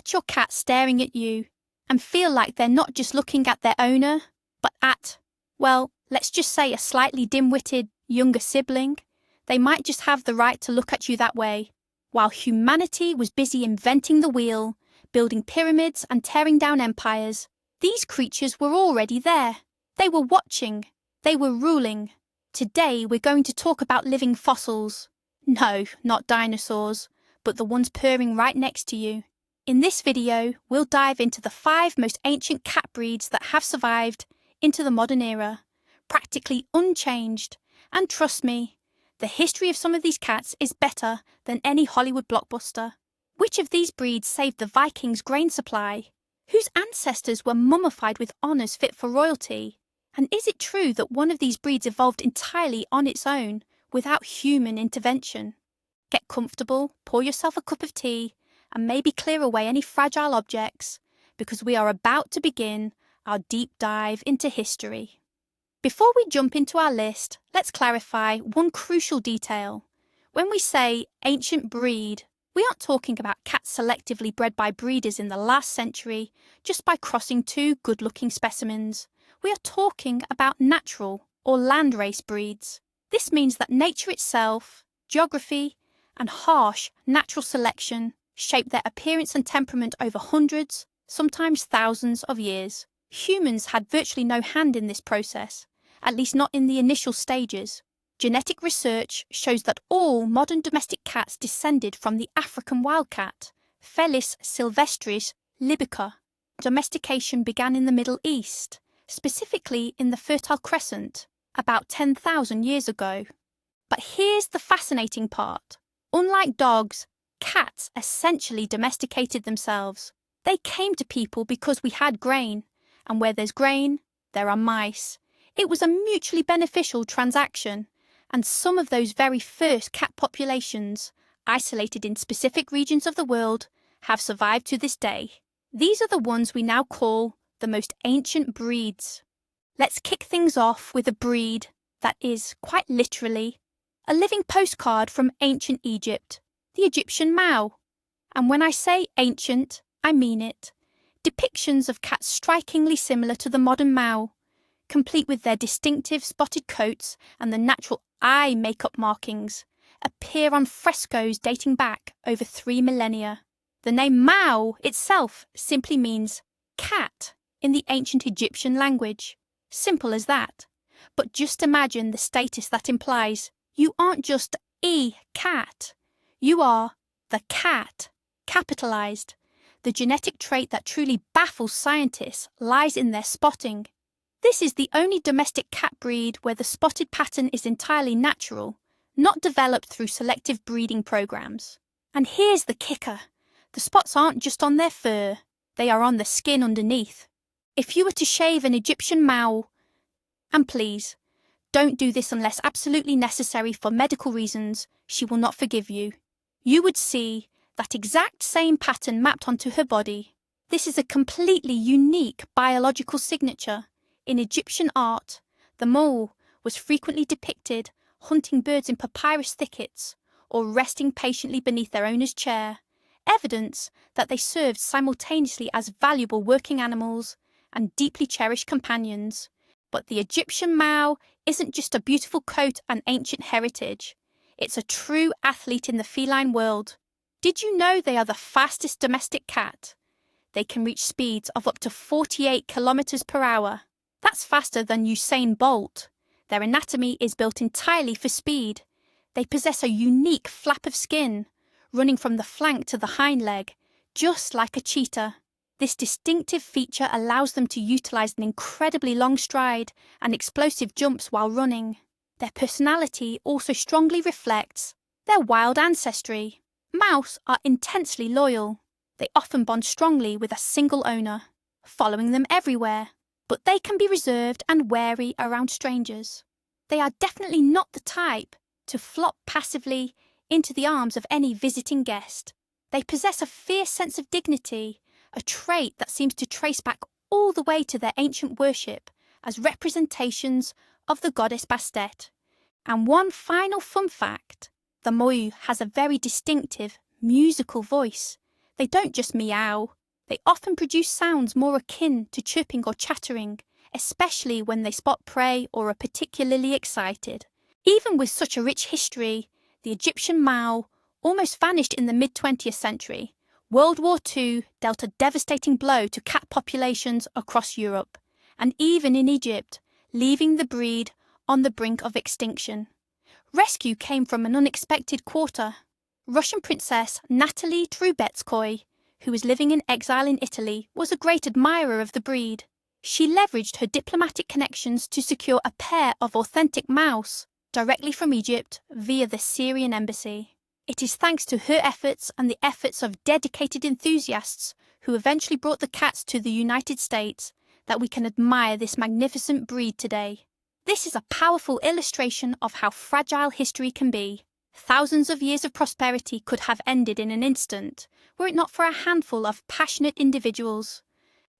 Watch your cat staring at you and feel like they're not just looking at their owner, but at, well, let's just say a slightly dim-witted younger sibling. They might just have the right to look at you that way. While humanity was busy inventing the wheel, building pyramids and tearing down empires, these creatures were already there. They were watching. They were ruling. Today we're going to talk about living fossils. No, not dinosaurs, but the ones purring right next to you. In this video, we'll dive into the 5 most ancient cat breeds that have survived into the modern era, practically unchanged. And trust me, the history of some of these cats is better than any Hollywood blockbuster. Which of these breeds saved the Vikings' grain supply? Whose ancestors were mummified with honours fit for royalty? And is it true that one of these breeds evolved entirely on its own, without human intervention? Get comfortable, pour yourself a cup of tea, and maybe clear away any fragile objects, because we are about to begin our deep dive into history. Before we jump into our list, let's clarify one crucial detail. When we say ancient breed, we aren't talking about cats selectively bred by breeders in the last century just by crossing 2 good-looking specimens. We are talking about natural or landrace breeds. This means that nature itself, geography, and harsh natural selection shape their appearance and temperament over hundreds, sometimes thousands of years. Humans had virtually no hand in this process, at least not in the initial stages. Genetic research shows that all modern domestic cats descended from the African wildcat, Felis sylvestris libica. Domestication began in the Middle East, specifically in the Fertile Crescent, about 10,000 years ago. But here's the fascinating part. Unlike dogs, cats essentially domesticated themselves. They came to people because we had grain, and where there's grain, there are mice. It was a mutually beneficial transaction, and some of those very first cat populations, isolated in specific regions of the world, have survived to this day. These are the ones we now call the most ancient breeds. Let's kick things off with a breed that is, quite literally, a living postcard from ancient Egypt, the Egyptian Mau. And when I say ancient, I mean it. Depictions of cats strikingly similar to the modern Mau, complete with their distinctive spotted coats and the natural eye makeup markings, appear on frescoes dating back over 3 millennia. The name Mau itself simply means cat in the ancient Egyptian language. Simple as that. But just imagine the status that implies. You aren't just a cat. You are the cat, capitalized. The genetic trait that truly baffles scientists lies in their spotting. This is the only domestic cat breed where the spotted pattern is entirely natural, not developed through selective breeding programs. And here's the kicker. The spots aren't just on their fur, they are on the skin underneath. If you were to shave an Egyptian Mau, and please, don't do this unless absolutely necessary for medical reasons, she will not forgive you. You would see that exact same pattern mapped onto her body. This is a completely unique biological signature. In Egyptian art, the mole was frequently depicted hunting birds in papyrus thickets or resting patiently beneath their owner's chair, evidence that they served simultaneously as valuable working animals and deeply cherished companions. But the Egyptian Mau isn't just a beautiful coat and ancient heritage. It's a true athlete in the feline world. Did you know they are the fastest domestic cat? They can reach speeds of up to 48 kilometers per hour. That's faster than Usain Bolt. Their anatomy is built entirely for speed. They possess a unique flap of skin, running from the flank to the hind leg, just like a cheetah. This distinctive feature allows them to utilize an incredibly long stride and explosive jumps while running. Their personality also strongly reflects their wild ancestry. Mouse are intensely loyal. They often bond strongly with a single owner, following them everywhere, but they can be reserved and wary around strangers. They are definitely not the type to flop passively into the arms of any visiting guest. They possess a fierce sense of dignity, a trait that seems to trace back all the way to their ancient worship as representations of the goddess Bastet. And one final fun fact, the Moyu has a very distinctive musical voice. They don't just meow. They often produce sounds more akin to chirping or chattering, especially when they spot prey or are particularly excited. Even with such a rich history, the Egyptian mow almost vanished in the mid-20th century. World War II dealt a devastating blow to cat populations across Europe, and even in Egypt, leaving the breed on the brink of extinction. Rescue came from an unexpected quarter. Russian princess Natalie Trubetskoy, who was living in exile in Italy, was a great admirer of the breed. She leveraged her diplomatic connections to secure a pair of authentic mouse directly from Egypt via the Syrian embassy. It is thanks to her efforts and the efforts of dedicated enthusiasts who eventually brought the cats to the United States that we can admire this magnificent breed today. This is a powerful illustration of how fragile history can be. Thousands of years of prosperity could have ended in an instant, were it not for a handful of passionate individuals.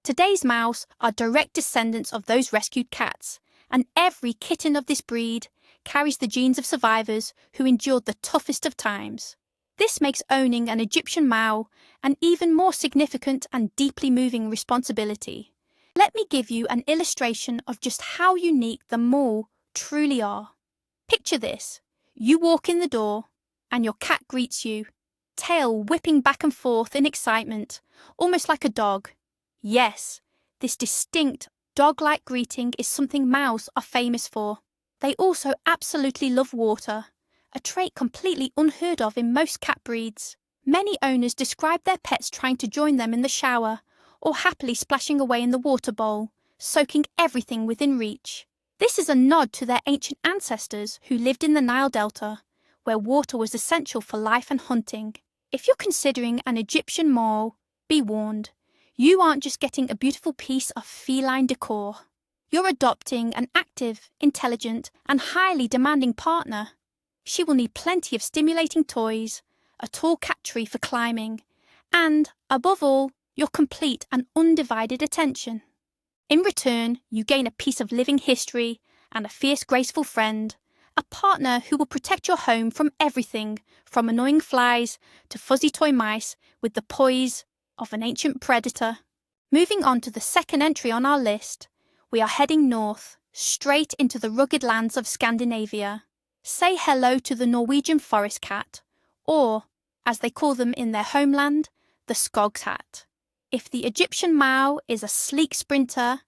Today's mouse are direct descendants of those rescued cats, and every kitten of this breed carries the genes of survivors who endured the toughest of times. This makes owning an Egyptian mow an even more significant and deeply moving responsibility. Let me give you an illustration of just how unique the mow truly are. Picture this. You walk in the door, and your cat greets you, tail whipping back and forth in excitement, almost like a dog. Yes, this distinct, dog-like greeting is something mows are famous for. They also absolutely love water, a trait completely unheard of in most cat breeds. Many owners describe their pets trying to join them in the shower, or happily splashing away in the water bowl, soaking everything within reach. This is a nod to their ancient ancestors who lived in the Nile Delta, where water was essential for life and hunting. If you're considering an Egyptian mow, be warned, you aren't just getting a beautiful piece of feline decor. You're adopting an active, intelligent, and highly demanding partner. She will need plenty of stimulating toys, a tall cat tree for climbing, and, above all, your complete and undivided attention. In return, you gain a piece of living history and a fierce, graceful friend, a partner who will protect your home from everything from annoying flies to fuzzy toy mice with the poise of an ancient predator. Moving on to the second entry on our list, we are heading north, straight into the rugged lands of Scandinavia. Say hello to the Norwegian forest cat, or, as they call them in their homeland, the skogcat. If the Egyptian mow is a sleek sprinter,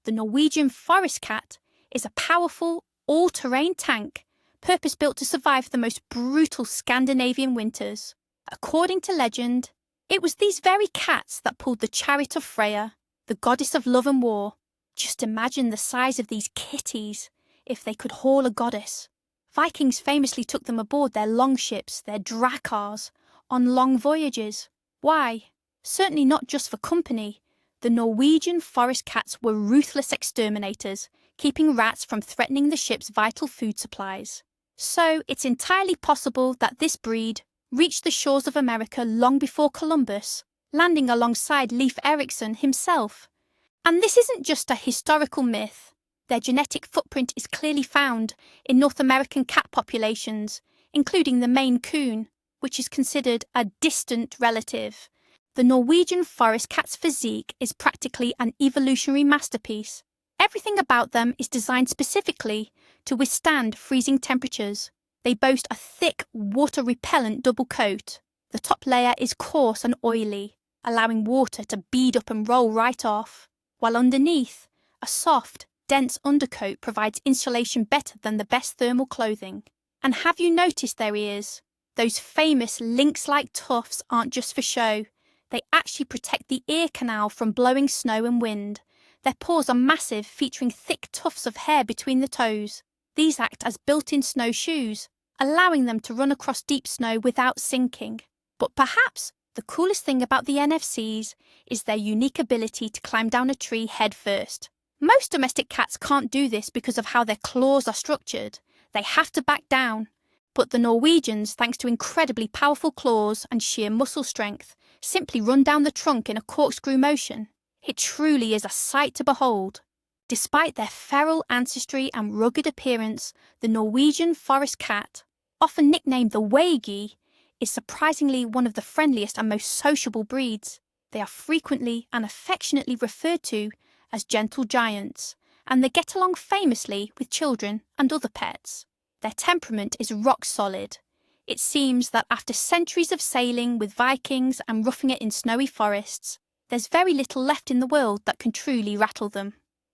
the Norwegian forest cat is a powerful, all-terrain tank, purpose-built to survive the most brutal Scandinavian winters. According to legend, it was these very cats that pulled the chariot of Freya, the goddess of love and war. Just imagine the size of these kitties, if they could haul a goddess. Vikings famously took them aboard their longships, their drakars, on long voyages. Why? Certainly not just for company. The Norwegian forest cats were ruthless exterminators, keeping rats from threatening the ship's vital food supplies. So it's entirely possible that this breed reached the shores of America long before Columbus, landing alongside Leif Erikson himself. And this isn't just a historical myth. Their genetic footprint is clearly found in North American cat populations, including the Maine Coon, which is considered a distant relative. The Norwegian forest cat's physique is practically an evolutionary masterpiece. Everything about them is designed specifically to withstand freezing temperatures. They boast a thick, water-repellent double coat. The top layer is coarse and oily, allowing water to bead up and roll right off, while underneath, a soft, dense undercoat provides insulation better than the best thermal clothing. And have you noticed their ears? Those famous lynx-like tufts aren't just for show. They actually protect the ear canal from blowing snow and wind. Their paws are massive, featuring thick tufts of hair between the toes. These act as built-in snow shoes, allowing them to run across deep snow without sinking. But perhaps the coolest thing about the NFCs is their unique ability to climb down a tree head first. Most domestic cats can't do this because of how their claws are structured. They have to back down. But the Norwegians, thanks to incredibly powerful claws and sheer muscle strength, simply run down the trunk in a corkscrew motion. It truly is a sight to behold. Despite their feral ancestry and rugged appearance, the Norwegian forest cat, often nicknamed the Wagi, is surprisingly one of the friendliest and most sociable breeds. They are frequently and affectionately referred to as gentle giants, and they get along famously with children and other pets. Their temperament is rock solid. It seems that after centuries of sailing with Vikings and roughing it in snowy forests, there's very little left in the world that can truly rattle them.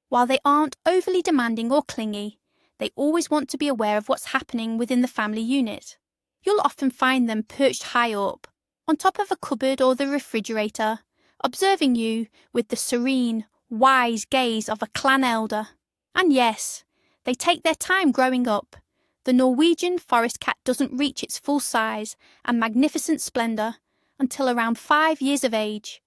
While they aren't overly demanding or clingy, they always want to be aware of what's happening within the family unit. You'll often find them perched high up, on top of a cupboard or the refrigerator, observing you with the serene, wise gaze of a clan elder. And yes, they take their time growing up. The Norwegian forest cat doesn't reach its full size and magnificent splendour until around 5 years of age.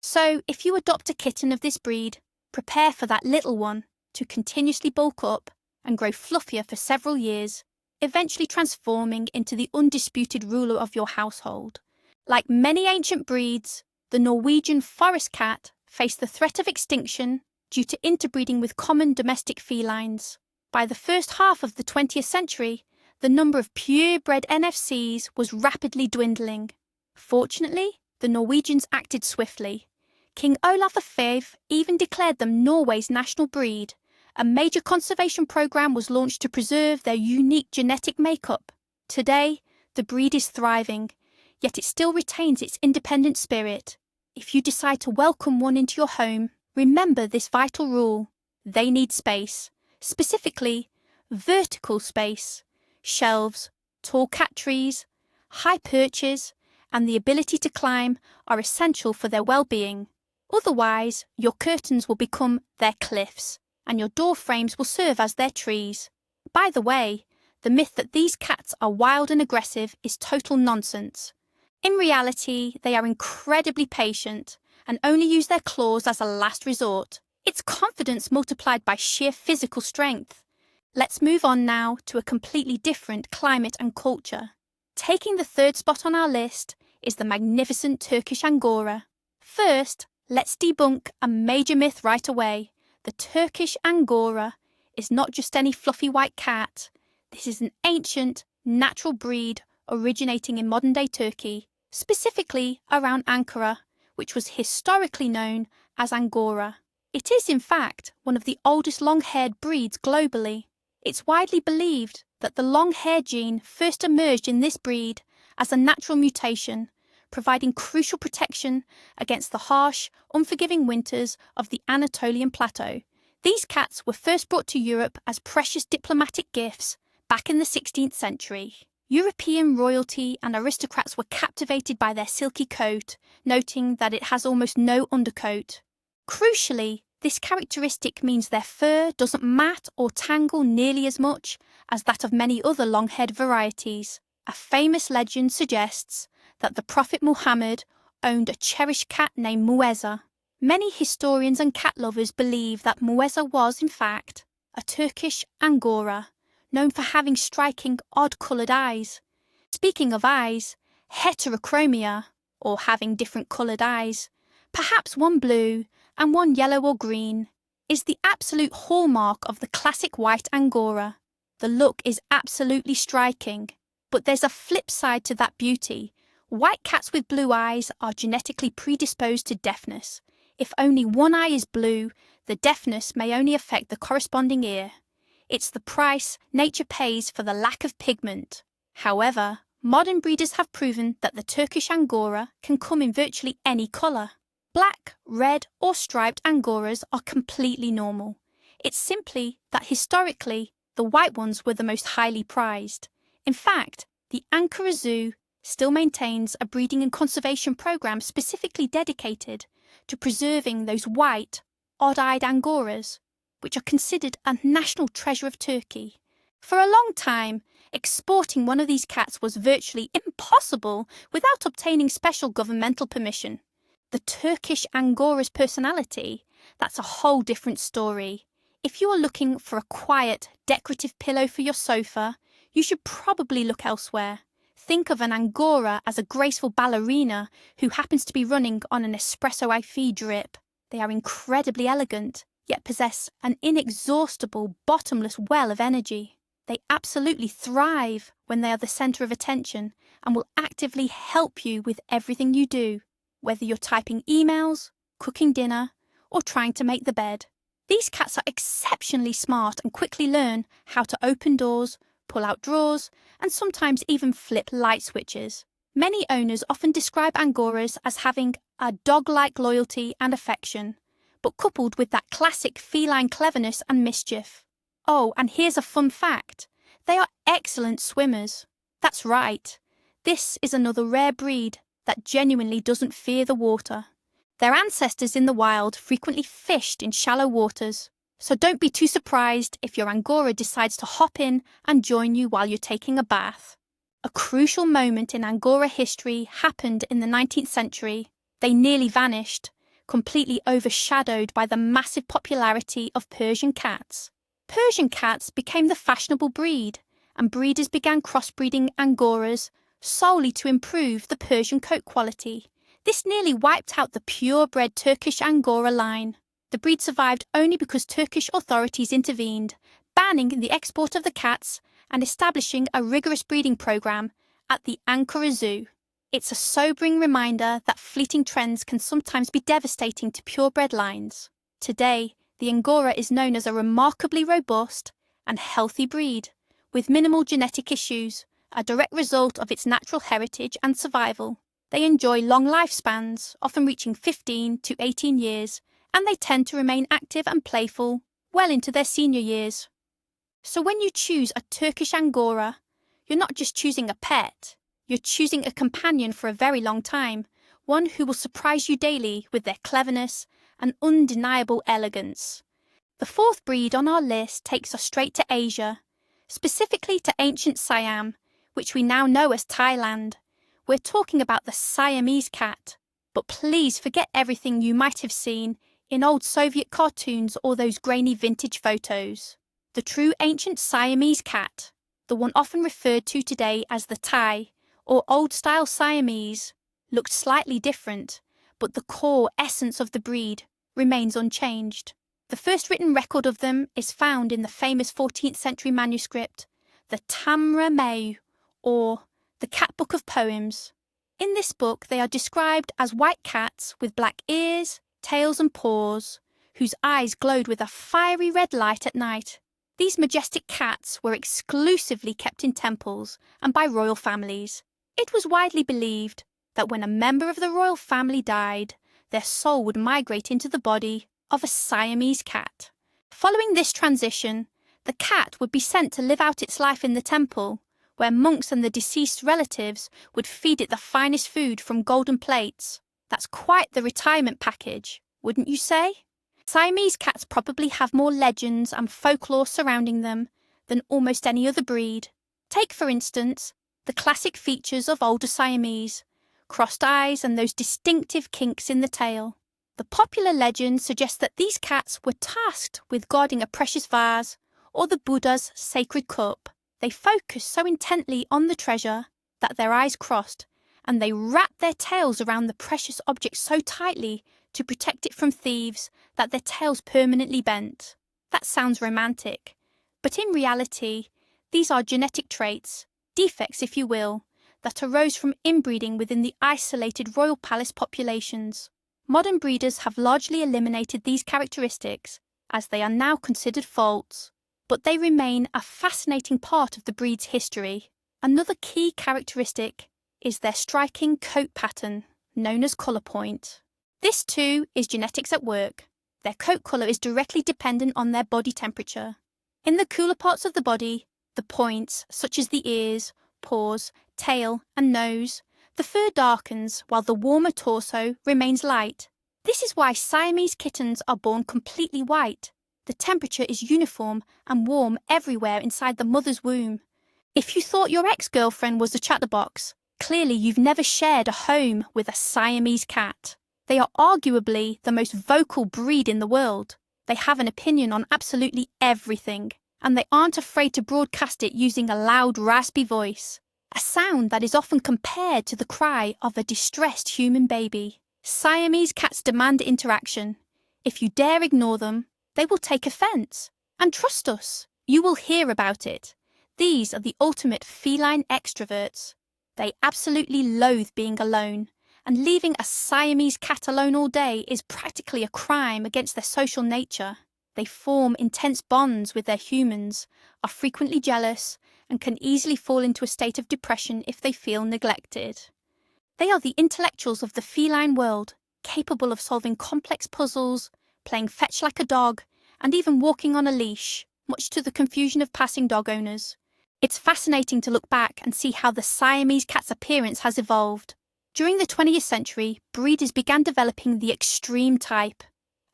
So if you adopt a kitten of this breed, prepare for that little one to continuously bulk up and grow fluffier for several years, eventually transforming into the undisputed ruler of your household. Like many ancient breeds, the Norwegian forest cat faced the threat of extinction due to interbreeding with common domestic felines. By the first half of the 20th century, the number of purebred NFCs was rapidly dwindling. Fortunately, the Norwegians acted swiftly. King Olav V even declared them Norway's national breed. A major conservation program was launched to preserve their unique genetic makeup. Today, the breed is thriving, yet it still retains its independent spirit. If you decide to welcome one into your home, remember this vital rule. They need space, specifically vertical space. Shelves, tall cat trees, high perches, and the ability to climb are essential for their well-being. Otherwise, your curtains will become their cliffs, and your door frames will serve as their trees. By the way, the myth that these cats are wild and aggressive is total nonsense. In reality, they are incredibly patient and only use their claws as a last resort. It's confidence multiplied by sheer physical strength. Let's move on now to a completely different climate and culture. Taking the third spot on our list is the magnificent Turkish Angora. First, let's debunk a major myth right away. The Turkish Angora is not just any fluffy white cat. This is an ancient, natural breed originating in modern-day Turkey, specifically around Ankara, which was historically known as Angora. It is, in fact, one of the oldest long-haired breeds globally. It's widely believed that the long hair gene first emerged in this breed as a natural mutation, providing crucial protection against the harsh, unforgiving winters of the Anatolian Plateau. These cats were first brought to Europe as precious diplomatic gifts back in the 16th century. European royalty and aristocrats were captivated by their silky coat, noting that it has almost no undercoat. Crucially, this characteristic means their fur doesn't mat or tangle nearly as much as that of many other long-haired varieties. A famous legend suggests that the Prophet Muhammad owned a cherished cat named Muezza. Many historians and cat lovers believe that Muezza was, in fact, a Turkish Angora, known for having striking, odd-coloured eyes. Speaking of eyes, heterochromia, or having different coloured eyes, perhaps one blue and one yellow or green, is the absolute hallmark of the classic white Angora. The look is absolutely striking, but there's a flip side to that beauty. White cats with blue eyes are genetically predisposed to deafness. If only one eye is blue, the deafness may only affect the corresponding ear. It's the price nature pays for the lack of pigment. However, modern breeders have proven that the Turkish Angora can come in virtually any colour. Black, red or striped Angoras are completely normal. It's simply that historically, the white ones were the most highly prized. In fact, the Ankara Zoo still maintains a breeding and conservation program specifically dedicated to preserving those white, odd-eyed Angoras, which are considered a national treasure of Turkey. For a long time, exporting one of these cats was virtually impossible without obtaining special governmental permission. The Turkish Angora's personality, that's a whole different story. If you are looking for a quiet, decorative pillow for your sofa, you should probably look elsewhere. Think of an Angora as a graceful ballerina who happens to be running on an espresso IV drip. They are incredibly elegant, yet possess an inexhaustible, bottomless well of energy. They absolutely thrive when they are the centre of attention and will actively help you with everything you do, whether you're typing emails, cooking dinner, or trying to make the bed. These cats are exceptionally smart and quickly learn how to open doors, pull out drawers, and sometimes even flip light switches. Many owners often describe Angoras as having a dog-like loyalty and affection, but coupled with that classic feline cleverness and mischief. Oh, and here's a fun fact. They are excellent swimmers. That's right. This is another rare breed that genuinely doesn't fear the water. Their ancestors in the wild frequently fished in shallow waters, so don't be too surprised if your Angora decides to hop in and join you while you're taking a bath. A crucial moment in Angora history happened in the 19th century. They nearly vanished, completely overshadowed by the massive popularity of Persian cats. Persian cats became the fashionable breed, and breeders began crossbreeding Angoras solely to improve the Persian coat quality. This nearly wiped out the purebred Turkish Angora line. The breed survived only because Turkish authorities intervened, banning the export of the cats and establishing a rigorous breeding program at the Ankara Zoo. It's a sobering reminder that fleeting trends can sometimes be devastating to purebred lines. Today, the Angora is known as a remarkably robust and healthy breed, with minimal genetic issues, a direct result of its natural heritage and survival. They enjoy long lifespans, often reaching 15 to 18 years, and they tend to remain active and playful well into their senior years. So when you choose a Turkish Angora, you're not just choosing a pet, you're choosing a companion for a very long time, one who will surprise you daily with their cleverness and undeniable elegance. The fourth breed on our list takes us straight to Asia, specifically to ancient Siam, which we now know as Thailand. We're talking about the Siamese cat, but please forget everything you might have seen in old Soviet cartoons or those grainy vintage photos. The true ancient Siamese cat, the one often referred to today as the Thai or old-style Siamese, looked slightly different, but the core essence of the breed remains unchanged. The first written record of them is found in the famous 14th century manuscript, the Tamra Mayu, or the Cat Book of Poems. In this book, they are described as white cats with black ears, tails and paws, whose eyes glowed with a fiery red light at night. These majestic cats were exclusively kept in temples and by royal families. It was widely believed that when a member of the royal family died, their soul would migrate into the body of a Siamese cat. Following this transition, the cat would be sent to live out its life in the temple, where monks and the deceased relatives would feed it the finest food from golden plates. That's quite the retirement package, wouldn't you say? Siamese cats probably have more legends and folklore surrounding them than almost any other breed. Take, for instance, the classic features of older Siamese, crossed eyes and those distinctive kinks in the tail. The popular legend suggests that these cats were tasked with guarding a precious vase or the Buddha's sacred cup. They focused so intently on the treasure that their eyes crossed, and they wrapped their tails around the precious object so tightly to protect it from thieves that their tails permanently bent. That sounds romantic, but in reality, these are genetic traits, defects if you will, that arose from inbreeding within the isolated royal palace populations. Modern breeders have largely eliminated these characteristics, as they are now considered faults, but they remain a fascinating part of the breed's history. Another key characteristic is their striking coat pattern, known as colour point. This too is genetics at work. Their coat colour is directly dependent on their body temperature. In the cooler parts of the body, the points, such as the ears, paws, tail and nose, the fur darkens while the warmer torso remains light. This is why Siamese kittens are born completely white. The temperature is uniform and warm everywhere inside the mother's womb. If you thought your ex-girlfriend was a chatterbox, clearly you've never shared a home with a Siamese cat. They are arguably the most vocal breed in the world. They have an opinion on absolutely everything, and they aren't afraid to broadcast it using a loud, raspy voice, a sound that is often compared to the cry of a distressed human baby. Siamese cats demand interaction. If you dare ignore them, they will take offence. And trust us, you will hear about it. These are the ultimate feline extroverts. They absolutely loathe being alone, and leaving a Siamese cat alone all day is practically a crime against their social nature. They form intense bonds with their humans, are frequently jealous, and can easily fall into a state of depression if they feel neglected. They are the intellectuals of the feline world, capable of solving complex puzzles, playing fetch like a dog, and even walking on a leash, much to the confusion of passing dog owners. It's fascinating to look back and see how the Siamese cat's appearance has evolved. During the 20th century, breeders began developing the extreme type,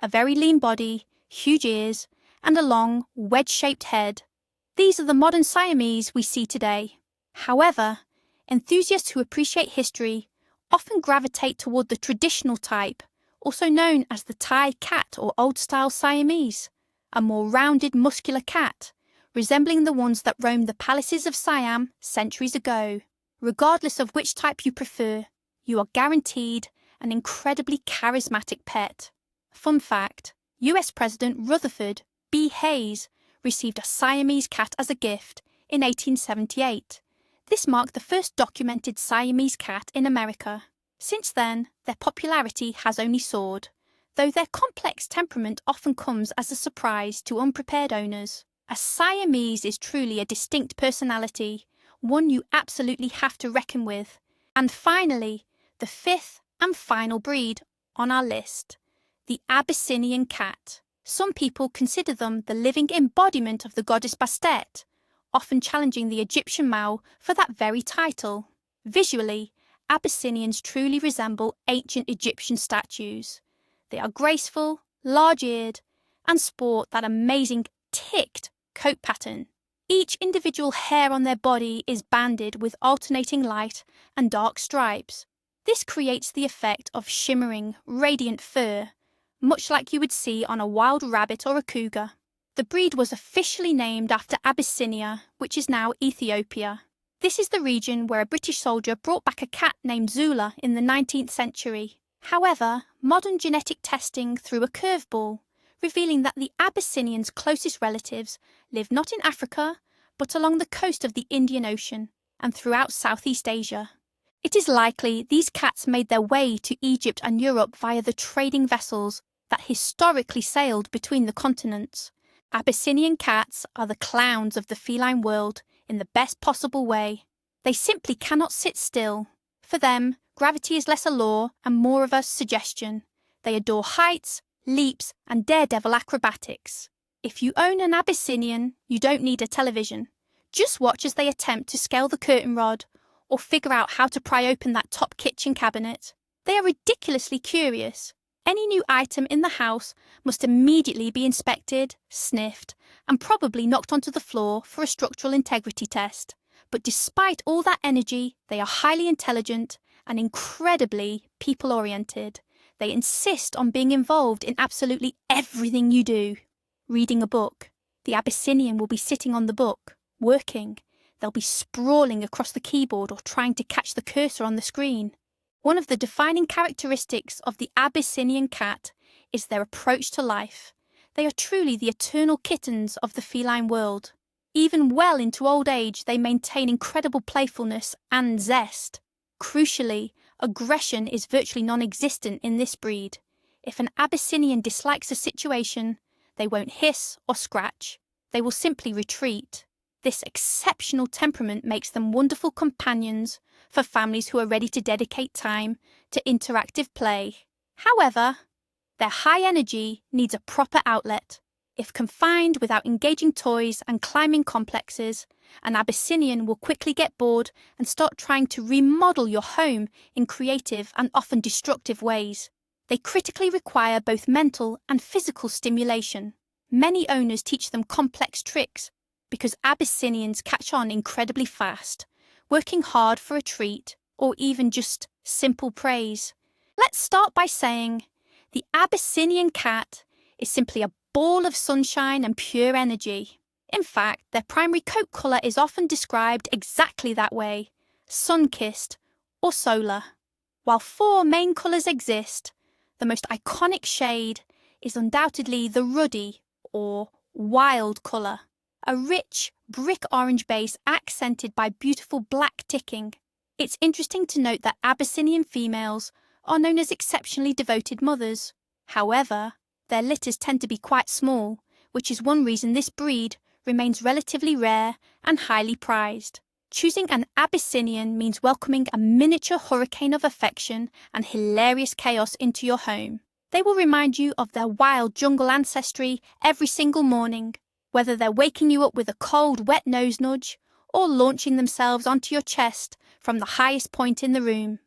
a very lean body, huge ears, and a long, wedge-shaped head. These are the modern Siamese we see today. However, enthusiasts who appreciate history often gravitate toward the traditional type, also known as the Thai cat or old-style Siamese, a more rounded, muscular cat, resembling the ones that roamed the palaces of Siam centuries ago. Regardless of which type you prefer, you are guaranteed an incredibly charismatic pet. Fun fact, US President Rutherford B. Hayes received a Siamese cat as a gift in 1878. This marked the first documented Siamese cat in America. Since then, their popularity has only soared, though their complex temperament often comes as a surprise to unprepared owners. A Siamese is truly a distinct personality, one you absolutely have to reckon with. And finally, the fifth and final breed on our list, the Abyssinian cat. Some people consider them the living embodiment of the goddess Bastet, often challenging the Egyptian Mao for that very title. Visually, Abyssinians truly resemble ancient Egyptian statues. They are graceful, large-eared, and sport that amazing ticked coat pattern. Each individual hair on their body is banded with alternating light and dark stripes. This creates the effect of shimmering, radiant fur, much like you would see on a wild rabbit or a cougar. The breed was officially named after Abyssinia, which is now Ethiopia. This is the region where a British soldier brought back a cat named Zula in the 19th century. However, modern genetic testing threw a curveball, revealing that the Abyssinians' closest relatives live not in Africa, but along the coast of the Indian Ocean and throughout Southeast Asia. It is likely these cats made their way to Egypt and Europe via the trading vessels that historically sailed between the continents. Abyssinian cats are the clowns of the feline world in the best possible way. They simply cannot sit still. For them, gravity is less a law and more of a suggestion. They adore heights, leaps, and daredevil acrobatics. If you own an Abyssinian, you don't need a television. Just watch as they attempt to scale the curtain rod or figure out how to pry open that top kitchen cabinet. They are ridiculously curious. Any new item in the house must immediately be inspected, sniffed, and probably knocked onto the floor for a structural integrity test. But despite all that energy, they are highly intelligent and incredibly people-oriented. They insist on being involved in absolutely everything you do. Reading a book, the Abyssinian will be sitting on the book, working. They'll be sprawling across the keyboard or trying to catch the cursor on the screen. One of the defining characteristics of the Abyssinian cat is their approach to life. They are truly the eternal kittens of the feline world. Even well into old age, they maintain incredible playfulness and zest. Crucially, aggression is virtually non-existent in this breed. If an Abyssinian dislikes a situation, they won't hiss or scratch. They will simply retreat. This exceptional temperament makes them wonderful companions for families who are ready to dedicate time to interactive play. However, their high energy needs a proper outlet. If confined without engaging toys and climbing complexes, an Abyssinian will quickly get bored and start trying to remodel your home in creative and often destructive ways. They critically require both mental and physical stimulation. Many owners teach them complex tricks because Abyssinians catch on incredibly fast, working hard for a treat or even just simple praise. Let's start by saying the Abyssinian cat is simply a ball of sunshine and pure energy. In fact, their primary coat colour is often described exactly that way, sun-kissed or solar. While four main colours exist, the most iconic shade is undoubtedly the ruddy or wild colour, a rich brick orange base accented by beautiful black ticking. It's interesting to note that Abyssinian females are known as exceptionally devoted mothers. However, their litters tend to be quite small, which is one reason this breed remains relatively rare and highly prized. Choosing an Abyssinian means welcoming a miniature hurricane of affection and hilarious chaos into your home. They will remind you of their wild jungle ancestry every single morning, whether they're waking you up with a cold, wet nose nudge or launching themselves onto your chest from the highest point in the room.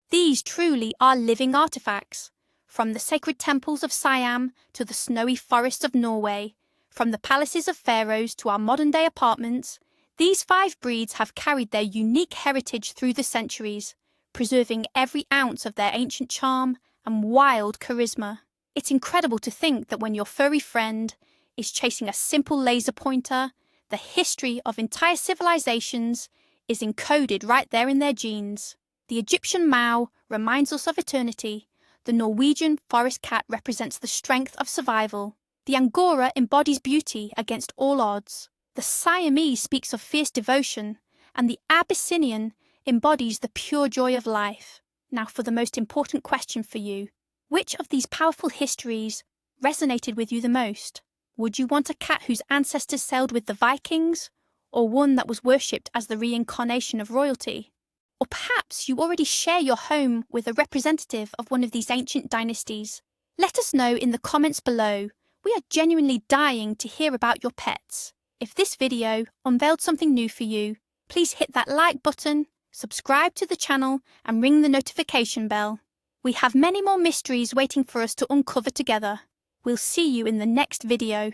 These truly are living artifacts. From the sacred temples of Siam to the snowy forests of Norway, from the palaces of Pharaohs to our modern-day apartments, these 5 breeds have carried their unique heritage through the centuries, preserving every ounce of their ancient charm and wild charisma. It's incredible to think that when your furry friend is chasing a simple laser pointer, the history of entire civilizations is encoded right there in their genes. The Egyptian Mao reminds us of eternity. The Norwegian forest cat represents the strength of survival. The Angora embodies beauty against all odds. The Siamese speaks of fierce devotion, and the Abyssinian embodies the pure joy of life. Now for the most important question for you. Which of these powerful histories resonated with you the most? Would you want a cat whose ancestors sailed with the Vikings, or one that was worshipped as the reincarnation of royalty? Or perhaps you already share your home with a representative of one of these ancient dynasties. Let us know in the comments below. We are genuinely dying to hear about your pets. If this video unveiled something new for you, please hit that like button, subscribe to the channel, and ring the notification bell. We have many more mysteries waiting for us to uncover together. We'll see you in the next video.